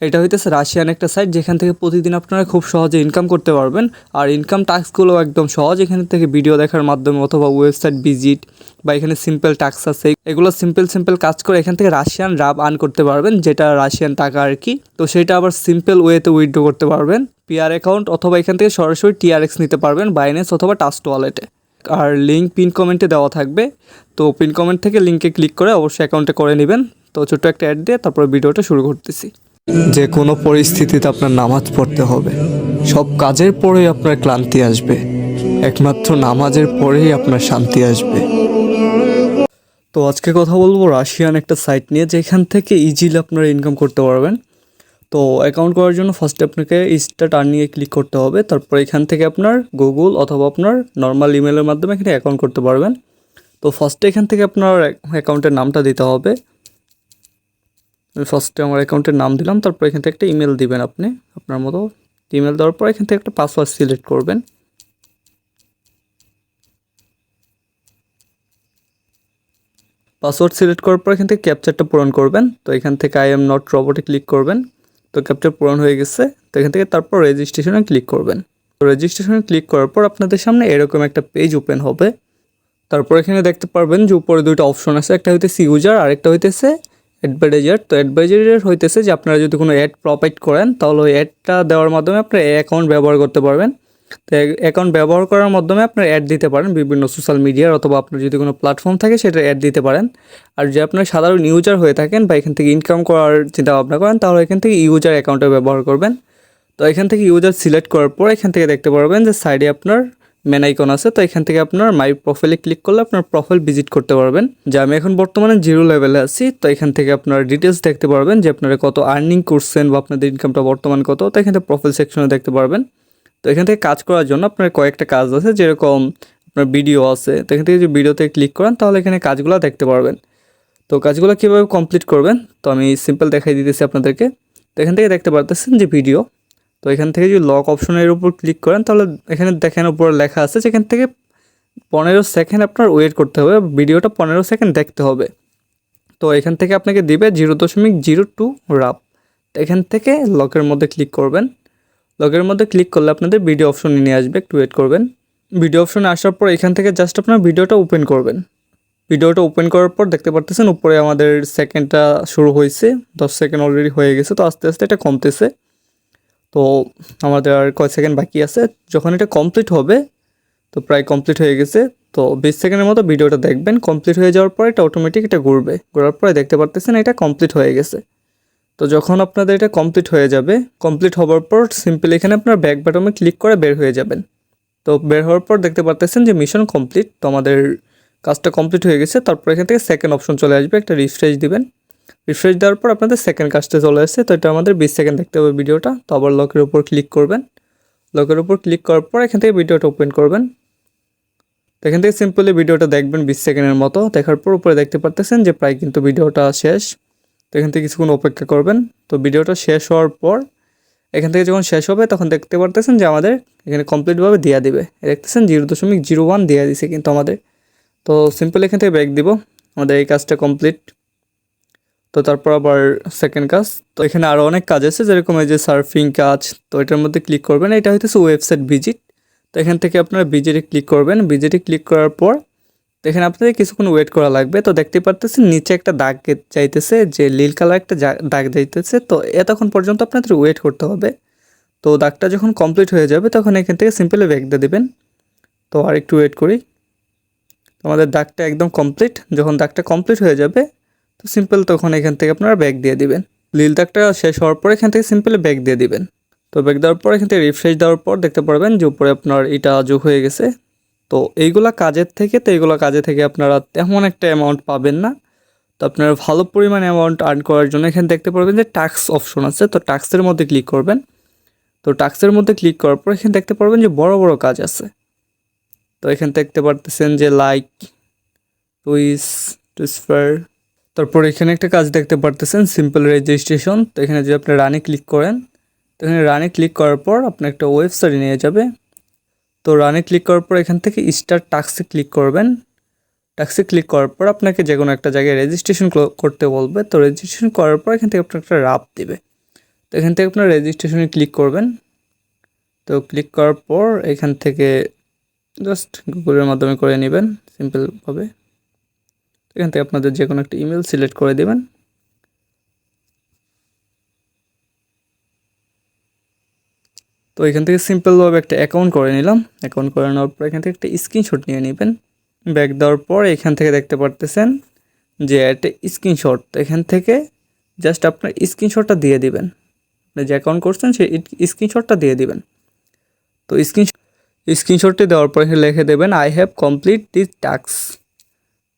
এটা হইতেছে রাশিয়ান একটা সাইট, যেখান থেকে প্রতিদিন আপনারা খুব সহজে ইনকাম করতে পারবেন। আর ইনকাম টাস্কগুলো একদম সহজ, এখান থেকে ভিডিও দেখার মাধ্যমে অথবা ওয়েবসাইট ভিজিট বা এখানে সিম্পল টাস্ক আছে, এগুলো সিম্পল কাজ করে এখান থেকে রাশিয়ান রাব আর্ন করতে পারবেন, যেটা রাশিয়ান টাকা আর কি। তো সেটা আবার সিম্পল ওয়েতে উইথড্র করতে পারবেন পিআর অ্যাকাউন্ট, অথবা এখান থেকে সরাসরি টিআরএক্স নিতে পারবেন বাইন্যান্স অথবা ট্রাস্ট ওয়ালেটে। আর লিঙ্ক পিন কমেন্টে দেওয়া থাকবে, তো পিন কমেন্ট থেকে লিঙ্কে ক্লিক করে অবশ্যই অ্যাকাউন্টে করে নেবেন। তো ছোট্ট একটা অ্যাড দিয়ে তারপরে ভিডিওটা শুরু করতেছি। যে কোনো পরিস্থিতিতে আপনার নামাজ পড়তে হবে। সব কাজের পরেই আপনার ক্লান্তি আসবে, একমাত্র নামাজের পরেই আপনার শান্তি আসবে। তো আজকে কথা বলবো রাশিয়ান একটা সাইট নিয়ে, যেখান থেকে ইজিলি আপনারা ইনকাম করতে পারবেন। তো অ্যাকাউন্ট করার জন্য ফার্স্টে আপনাকে স্টার্ট আর্নিংয়ে ক্লিক করতে হবে, তারপর এখান থেকে আপনার গুগল অথবা আপনার নর্মাল ইমেলের মাধ্যমে এখানে অ্যাকাউন্ট করতে পারবেন। তো ফার্স্টে এখান থেকে আপনার অ্যাকাউন্টের নামটা দিতে হবে। ফার্স্টে আমার অ্যাকাউন্টের নাম দিলাম, তারপর এখান থেকে একটা ইমেল দিবেন আপনি আপনার মতো। ইমেল দেওয়ার পর এখান থেকে একটা পাসওয়ার্ড সিলেক্ট করবেন। পাসওয়ার্ড সিলেক্ট করার পর এখান থেকে ক্যাপচারটা পূরণ করবেন। তো এখান থেকে আই এম নট রোবটে ক্লিক করবেন। তো ক্যাপচার পূরণ হয়ে গেছে। তো এখান থেকে তারপর রেজিস্ট্রেশনে ক্লিক করবেন। তো রেজিস্ট্রেশনে ক্লিক করার পর আপনাদের সামনে এরকম একটা পেজ ওপেন হবে। তারপর এখানে দেখতে পারবেন যে উপরে দুইটা অপশন আছে, একটা হইতেছে ইউজার আর একটা হইতেছে অ্যাডভার্টাইজার। তো অ্যাডভার্টাইজার হইতেছে যে আপনারা যদি কোনো অ্যাড প্রোভাইড করেন, তাহলে ওই অ্যাডটা দেওয়ার মাধ্যমে আপনার অ্যাকাউন্ট ব্যবহার করতে পারবেন। তো অ্যাকাউন্ট ব্যবহার করার মাধ্যমে আপনার অ্যাড দিতে পারেন বিভিন্ন সোশ্যাল মিডিয়ার, অথবা আপনার যদি কোনো প্ল্যাটফর্ম থাকে সেটা অ্যাড দিতে পারেন। আর যে আপনার সাধারণ ইউজার হয়ে থাকেন বা এখান থেকে ইনকাম করার চিন্তা ভাবনা করেন, তাহলে এখান থেকে ইউজার অ্যাকাউন্টে ব্যবহার করবেন। তো এখান থেকে ইউজার সিলেক্ট করার পর এখান থেকে দেখতে পারবেন যে সাইডে আপনার মেন আইকন আছে। তো এখান থেকে আপনার মাই প্রোফাইলে ক্লিক করলে আপনার প্রোফাইল ভিজিট করতে পারবেন। যে আমি এখন বর্তমানে 0 লেভেলে আছি। তো এখান থেকে আপনার ডিটেলস দেখতে পারবেন যে আপনারা কত আর্নিং করছেন বা আপনাদের ইনকামটা বর্তমান কত। তো এখান থেকে প্রোফাইল সেকশনে দেখতে পারবেন। তো এখান থেকে কাজ করার জন্য আপনার কয়েকটা কাজ আছে, যেরকম আপনার ভিডিও আছে। তো এখান থেকে যদি ভিডিওতে ক্লিক করেন তাহলে এখানে কাজগুলো দেখতে পারবেন। তো কাজগুলো কীভাবে কমপ্লিট করবেন তো আমি সিম্পল দেখাই দিতেছি আপনাদেরকে। তো এখান থেকে দেখতে পারতেছেন যে ভিডিও। তো এখান থেকে যদি লক অপশনের উপর ক্লিক করেন তাহলে এখানে দেখেন উপরে লেখা আছে যেখান থেকে 15 সেকেন্ড আপনার ওয়েট করতে হবে, ভিডিওটা 15 সেকেন্ড দেখতে হবে। তো এখান থেকে আপনাকে দিবে 0.02 রাপ। তো এখান থেকে লকের মধ্যে ক্লিক করবেন। লকের মধ্যে ক্লিক করলে আপনাদের ভিডিও অপশন নিয়ে আসবে, একটু ওয়েট করবেন। ভিডিও অপশনে আসার পর এখান থেকে জাস্ট আপনার ভিডিওটা ওপেন করবেন। ভিডিওটা ওপেন করার পর দেখতে পারতেছেন উপরে আমাদের সেকেন্ডটা শুরু হয়েছে, 10 সেকেন্ড অলরেডি হয়ে গেছে। তো আস্তে আস্তে এটা কমতেছে। তো আমাদের আর কয় সেকেন্ড বাকি আছে। যখন এটা কমপ্লিট হবে, তো প্রায় কমপ্লিট হয়ে গেছে। তো 20 সেকেন্ডের মতো ভিডিওটা দেখবেন। কমপ্লিট হয়ে যাওয়ার পর এটা অটোমেটিক এটা ঘুরবে, ঘোরার পরে দেখতে পারতেছেন এটা কমপ্লিট হয়ে গেছে। তো যখন আপনাদের এটা কমপ্লিট হয়ে যাবে, কমপ্লিট হওয়ার পর সিম্পলি এখানে আপনার ব্যাক বাটনে ক্লিক করে বের হয়ে যাবেন। তো বের হওয়ার পর দেখতে পারতেছেন যে মিশন কমপ্লিট। তো আমাদের কাজটা কমপ্লিট হয়ে গেছে। তারপর এখান থেকে সেকেন্ড অপশন চলে আসবে, একটা রিফ্রেশ দিবেন। রিফ্রেশ দেওয়ার পর আপনাদের সেকেন্ড কাজটা চলে আসছে। তো এটা আমাদের 20 সেকেন্ড দেখতে হবে ভিডিওটা। তো আবার লকের উপর ক্লিক করবেন। লকের উপর ক্লিক করার পর এখান থেকে ভিডিওটা ওপেন করবেন। তো এখান থেকে সিম্পলি ভিডিওটা দেখবেন 20 সেকেন্ডের মতো। দেখার পর উপরে দেখতে পারতেছেন যে প্রায় কিন্তু ভিডিওটা শেষ। তো এখান থেকে কিছুক্ষণ অপেক্ষা করবেন। তো ভিডিওটা শেষ হওয়ার পর এখান থেকে যখন শেষ হবে তখন দেখতে পারতেছেন যে আমাদের এখানে কমপ্লিটভাবে দেওয়া দিবে। দেখতেছেন 0.01 দেওয়া দিছে কিন্তু আমাদের। তো সিম্পল এখান থেকে ব্যাক দিব, আমাদের এই কাজটা কমপ্লিট। তো তারপর আবার সেকেন্ড কাজ। তো এখানে আরও অনেক কাজ আছে, যেরকম এই যে সার্ফিং কাজ। তো এটার মধ্যে ক্লিক করবেন। এটা হইতেছে ওয়েবসাইট ভিজিট। তো এখান থেকে আপনারা ভিজিটে ক্লিক করবেন। ভিজিটে ক্লিক করার পর তো এখানে আপনাদের কিছুক্ষণ ওয়েট করা লাগবে। তো দেখতে পারতেছেন নিচে একটা দাগ চাইতেছে, যে নীল কালার একটা দাগ যাইতেছে। তো এতক্ষণ পর্যন্ত আপনাদের ওয়েট করতে হবে। তো দাগটা যখন কমপ্লিট হয়ে যাবে তখন এখান থেকে সিম্পলি ব্যাক দিয়ে দেবেন। তো আর একটু ওয়েট করি। তো আমাদের দাগটা একদম কমপ্লিট। যখন দাগটা কমপ্লিট হয়ে যাবে তো সিম্পল তখন এখান থেকে আপনারা ব্যাক দিয়ে দিবেন। নীল দাগটা শেষ হওয়ার পর এখান থেকে সিম্পলি ব্যাক দিয়ে দিবেন। তো ব্যাক দেওয়ার পর এখান থেকে রিফ্রেশ দেওয়ার পর দেখতে পারবেন যে উপরে আপনার এটা যোগ হয়ে গেছে। তো এইগুলা কাজে থেকে আপনারা তেমন একটা অ্যামাউন্ট পাবেন না। তো আপনারা ভালো পরিমাণ অ্যামাউন্ট আর্ন করার জন্য এখানে দেখতে পারবেন যে টাস্ক অপশন আছে। তো টাস্কের মধ্যে ক্লিক করবেন। তো টাস্কের মধ্যে ক্লিক করার পর এখানে দেখতে পারবেন যে বড় বড় কাজ আছে। তো এখানে দেখতে পারতেছেন যে লাইক, টুইস, টুইসফার। তারপর এখানে একটা কাজ দেখতে পারতেছেন সিম্পল রেজিস্ট্রেশন। তো এখানে যদি আপনি রানে ক্লিক করেন, তো এখানে রানে ক্লিক করার পর আপনার একটা ওয়েবসাইটে নিয়ে যাবে। তো রানে ক্লিক করার পর এখান থেকে স্টার্ট টাস্কে ক্লিক করবেন। টাস্কে ক্লিক করার পর আপনাকে যে কোনো একটা জায়গায় রেজিস্ট্রেশন করতে বলবে। তো রেজিস্ট্রেশন করার পর এখান থেকে আপনার একটা রাপ দিবে। তো এখান থেকে আপনার রেজিস্ট্রেশনে ক্লিক করবেন। তো ক্লিক করার পর এখান থেকে জাস্ট গুগলের মাধ্যমে করে নেবেন সিম্পলভাবে। এখান থেকে আপনাদের যে কোনো একটা ইমেল সিলেক্ট করে দেবেন। তো এখান থেকে সিম্পলভাবে একটা অ্যাকাউন্ট করে নিলাম। অ্যাকাউন্ট করে নেওয়ার পর এখান থেকে একটা স্ক্রিনশট নিয়ে নেবেন। ব্যাক দেওয়ার পর এখান থেকে দেখতে পারতেছেন যে একটা স্ক্রিনশট। তো এখান থেকে জাস্ট আপনার স্ক্রিনশটটা দিয়ে দিবেন। আপনি যে অ্যাকাউন্ট করছেন সেই স্ক্রিনশটটা দিয়ে দিবেন। তো স্ক্রিনশটটি দেওয়ার পর এখানে লিখে দেবেন I have complete this task.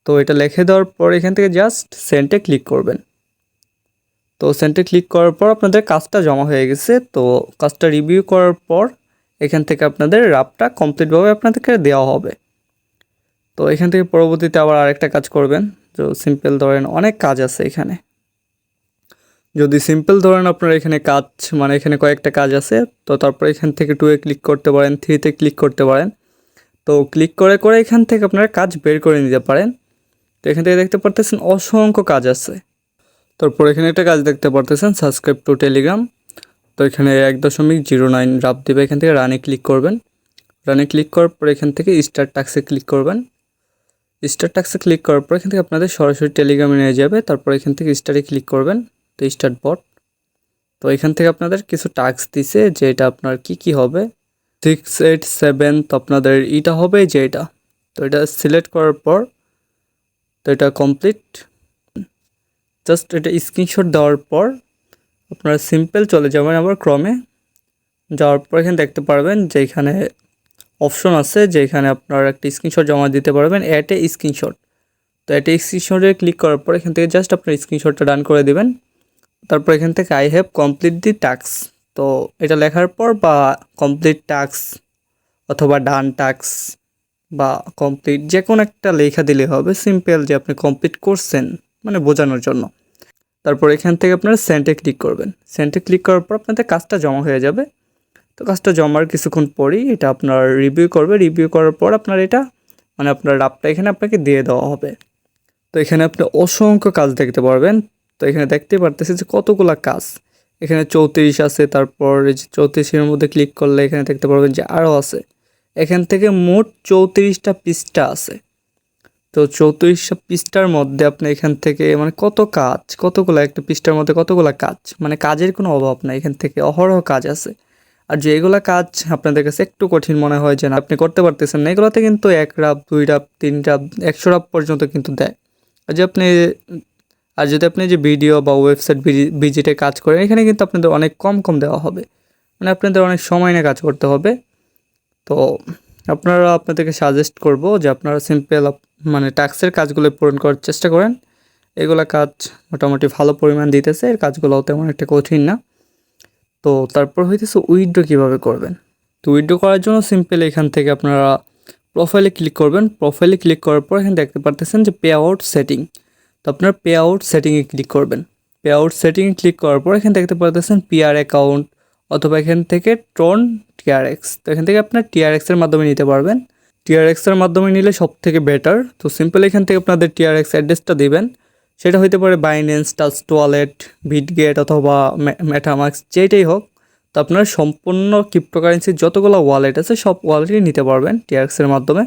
তো এটা লিখে দেওয়ার পর এখান থেকে জাস্ট সেন্ডে ক্লিক করবেন। তো সেন্ডে ক্লিক করার পর আপনাদের কাজটা জমা হয়ে গেছে। তো কাজটা রিভিউ করার পর এখান থেকে আপনাদের রাফটা কমপ্লিটভাবে আপনাদেরকে দেওয়া হবে। তো এখান থেকে পরবর্তীতে আবার আরেকটা কাজ করবেন। তো সিম্পল ধরেন অনেক কাজ আছে এখানে। যদি সিম্পল ধরেন আপনার এখানে কাজ মানে এখানে কয়েকটা কাজ আছে, তো তারপর এখান থেকে 2 ক্লিক করতে পারেন, 3 ক্লিক করতে পারেন। তো ক্লিক করে করে এখান থেকে আপনারা কাজ বের করে নিতে পারেন। তো এখান থেকে দেখতে পারতেছেন অসংখ্য কাজ আছে। তারপর এখানে একটা কাজ দেখতে পারতেছেন সাবস্ক্রাইব টু টেলিগ্রাম। তো এখানে 1.09 রাফ দেবে। এখান থেকে রানে ক্লিক করবেন। রানে ক্লিক করার পর এখান থেকে স্টার্ট টাস্কে ক্লিক করবেন। স্টার্ট টাস্কে ক্লিক করার পর এখান থেকে আপনাদের সরাসরি টেলিগ্রামে নিয়ে যাবে। তারপর এখান থেকে স্টার্টে ক্লিক করবেন। তো স্টার্ট বট। তো এখান থেকে আপনাদের কিছু টাস্ক দিছে যে এটা আপনার কি হবে 687। তো আপনাদের এটা হবে যে এটা। তো এটা সিলেক্ট করার পর তো এটা কমপ্লিট। জাস্ট এটা স্ক্রিনশট দেওয়ার পর আপনারা সিম্পল চলে যাবেন আবার ক্রমে। যাওয়ার পর এখানে দেখতে পারবেন যে এখানে অপশন আছে যে এখানে আপনারা একটা স্ক্রিনশট জমা দিতে পারবেন, অ্যাড এ স্ক্রিনশট। তো অ্যাড এ স্ক্রিনশটে ক্লিক করার পর এখান থেকে জাস্ট আপনার স্ক্রিনশটটা ডান করে দেবেন। তারপর এখান থেকে I have complete the task. তো এটা লেখার পর বা কমপ্লিট টাস্ক অথবা ডান টাস্ক বা কমপ্লিট যে কোনো একটা লেখা দিলে হবে, সিম্পল যে আপনি কমপ্লিট করছেন মানে বোঝানোর জন্য। তারপর এখান থেকে আপনারা সেন্ডে ক্লিক করবেন। সেন্ডে ক্লিক করার পর আপনাদের কাজটা জমা হয়ে যাবে। তো কাজটা জমার কিছুক্ষণ পরেই এটা আপনার রিভিউ করবে। রিভিউ করার পর আপনার এটা মানে আপনার রাফটা এখানে আপনাকে দিয়ে দেওয়া হবে। তো এখানে আপনি অসংখ্য কাজ দেখতে পারবেন। তো এখানে দেখতে পারতেছি যে কতগুলা কাজ এখানে 34 আছে। তারপর এই যে 34-এর মধ্যে ক্লিক করলে এখানে দেখতে পারবেন যে আরও আছে। এখান থেকে মোট 34টা পৃষ্ঠা আছে। তো 34টা পৃষ্ঠার মধ্যে আপনি এখান থেকে মানে কত কাজ, কতগুলা একটা পৃষ্ঠার মধ্যে কতগুলা কাজ, মানে কাজের কোনো অভাব নাই। এখান থেকে অহরহ কাজ আছে। আর যেগুলা কাজ আপনাদের কাছে একটু কঠিন মনে হয় যে না আপনি করতে পারতেছেন না, এগুলোতে কিন্তু 1 রাফ 2 রাফ 3 রাফ 100 রাফ পর্যন্ত কিন্তু দেয়। আর যে আপনি আর যদি আপনি যে ভিডিও বা ওয়েবসাইট ভিজিটে কাজ করেন এখানে কিন্তু আপনাদের অনেক কম দেওয়া হবে, মানে আপনাদের অনেক সময় নিয়ে কাজ করতে হবে। তো আপনাদেরকে সাজেস্ট করব যে আপনারা সিম্পল মানে টাস্কের কাজগুলো পূরণ করার চেষ্টা করেন। এগুলা কাজ মোটামুটি ভালো পরিমাণ দিতেছে, এর কাজগুলোও তেমন একটা কঠিন না। তো তারপর হইতেছে উইথড্র কীভাবে করবেন। তো উইথড্র করার জন্য সিম্পল এখান থেকে আপনারা প্রোফাইলে ক্লিক করবেন। প্রোফাইলে ক্লিক করার পর এখানে দেখতে পারতেছেন যে পে আউট সেটিং। তো আপনার পে আউট সেটিংয়ে ক্লিক করবেন। পে আউট সেটিংয়ে ক্লিক করার পর এখানে দেখতে পারতেছেন পিআর অ্যাকাউন্ট অথবা এখান থেকে ট্রন টিআরএক্স। তো এখান থেকে আপনার টিআরএক্সের মাধ্যমে নিতে পারবেন। টিআরএক্সের মাধ্যমে নিলে সব থেকে বেটার। তো সিম্পল এখান থেকে আপনাদের টিআরএক্স অ্যাড্রেসটা দিবেন। সেটা হইতে পারে বাইন্যান্স, ট্রাস্ট ওয়ালেট, বিটগেট অথবা মেটামাস্ক, যেটাই হোক। তো আপনার সম্পূর্ণ ক্রিপ্টোকারেন্সির যতগুলো ওয়ালেট আছে সব ওয়ালেটই নিতে পারবেন টিআরএক্সের মাধ্যমে।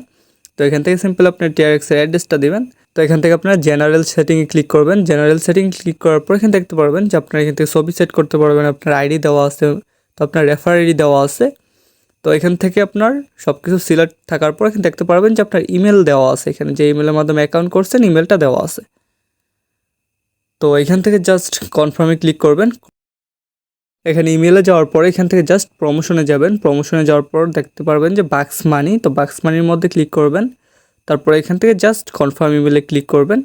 তো এখান থেকে সিম্পল আপনি টিআরএক্সের অ্যাড্রেসটা দিবেন। তো এখান থেকে আপনার জেনারেল সেটিংয়ে ক্লিক করবেন। জেনারেল সেটিং ক্লিক করার পর এখানে দেখতে পারবেন যে আপনার এখান থেকে ছবি সেট করতে পারবেন, আপনার আইডি দেওয়া আছে, তো আপনার রেফার আইডি দেওয়া আছে। তো এখান থেকে আপনার সব কিছু সিলেক্ট থাকার পর এখানে দেখতে পারবেন যে আপনার ইমেল দেওয়া আছে, এখানে যে ইমেলের মাধ্যমে অ্যাকাউন্ট করছেন ইমেলটা দেওয়া আছে। তো এখান থেকে জাস্ট কনফার্মে ক্লিক করবেন। এখানে ইমেলে যাওয়ার পর এখান থেকে জাস্ট প্রমোশনে যাবেন। প্রমোশনে যাওয়ার পর দেখতে পারবেন যে বাক্স মানি, তো বাক্স মানির মধ্যে ক্লিক করবেন। তারপর এখান থেকে জাস্ট কনফার্ম ইমেলে ক্লিক করবেন।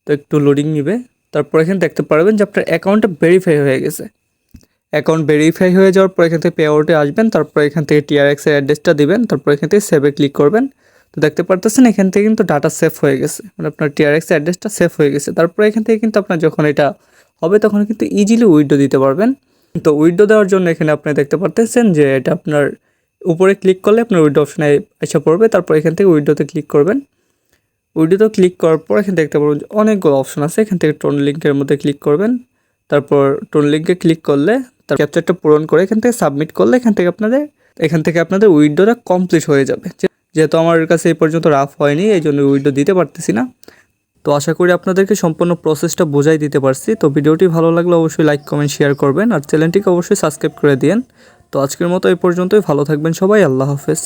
তো একটু লোডিং নেবে। তারপর এখানে দেখতে পারবেন যে আপনার অ্যাকাউন্টটা ভেরিফাই হয়ে গেছে। অ্যাকাউন্ট ভেরিফাই হয়ে যাওয়ার পর এখান থেকে পে আউটে আসবেন। তারপর এখান থেকে টিআরএক্সের অ্যাড্রেসটা দিবেন। তারপর এখান থেকে সেভে ক্লিক করবেন। তো দেখতে পারতেছেন এখান থেকে কিন্তু ডাটা সেভ হয়ে গেছে, মানে আপনার টিআরএক্স অ্যাড্রেসটা সেভ হয়ে গেছে। তারপর এখান থেকে কিন্তু আপনার যখন এটা হবে তখন কিন্তু ইজিলি উইথড্র দিতে পারবেন। তো উইথড্র দেওয়ার জন্য এখানে আপনি দেখতে পারতেছেন যে এটা আপনার উপরে ক্লিক করলে আপনার উইথড্র অপশনে এসে পড়বে। তারপর এখান থেকে উইথড্রতে ক্লিক করবেন। উইথড্রতে ক্লিক করার পর এখানে দেখতে পারবেন যে অনেকগুলো অপশন আছে। এখান থেকে ট্রন লিঙ্কের মধ্যে ক্লিক করবেন। তারপর টোন লিঙ্কে ক্লিক করলে তার ক্যাপচারটা পূরণ করে এখান থেকে সাবমিট করলে এখান থেকে আপনাদের উইন্ডোটা কমপ্লিট হয়ে যাবে। যেহেতু আমার কাছে এই পর্যন্ত রাফ হয়নি, এই জন্য উইন্ডো দিতে পারতেছি না। তো আশা করি আপনাদেরকে সম্পূর্ণ প্রসেসটা বোঝাই দিতে পারছি। তো ভিডিওটি ভালো লাগলে অবশ্যই লাইক কমেন্ট শেয়ার করবেন, আর চ্যানেলটিকে অবশ্যই সাবস্ক্রাইব করে দিন। তো আজকের মতো এই পর্যন্তই, ভালো থাকবেন সবাই, আল্লাহ হাফেজ।